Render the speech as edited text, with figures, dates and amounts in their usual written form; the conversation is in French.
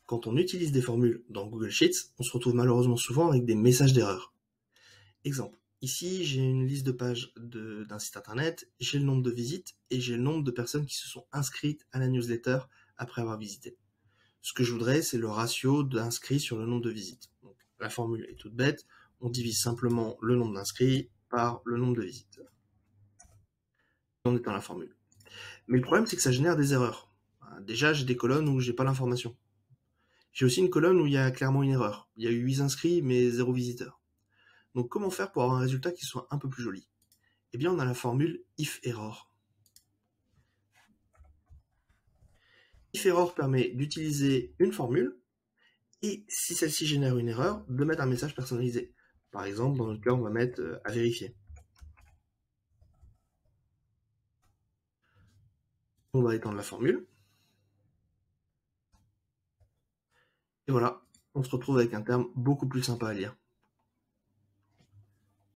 Quand on utilise des formules dans Google Sheets, on se retrouve malheureusement souvent avec des messages d'erreur. Exemple, ici j'ai une liste de pages d'un site internet, j'ai le nombre de visites et j'ai le nombre de personnes qui se sont inscrites à la newsletter après avoir visité. Ce que je voudrais, c'est le ratio d'inscrits sur le nombre de visites. Donc, la formule est toute bête, on divise simplement le nombre d'inscrits par le nombre de visites. On est dans la formule. Mais le problème, c'est que ça génère des erreurs. Déjà, j'ai des colonnes où j'ai pas l'information. J'ai aussi une colonne où il y a clairement une erreur. Il y a eu 8 inscrits, mais 0 visiteur. Donc comment faire pour avoir un résultat qui soit un peu plus joli? Eh bien, on a la formule if-error. If-error permet d'utiliser une formule, et si celle-ci génère une erreur, de mettre un message personnalisé. Par exemple, dans notre cas, on va mettre à vérifier. On va étendre la formule. Et voilà, on se retrouve avec un terme beaucoup plus sympa à lire.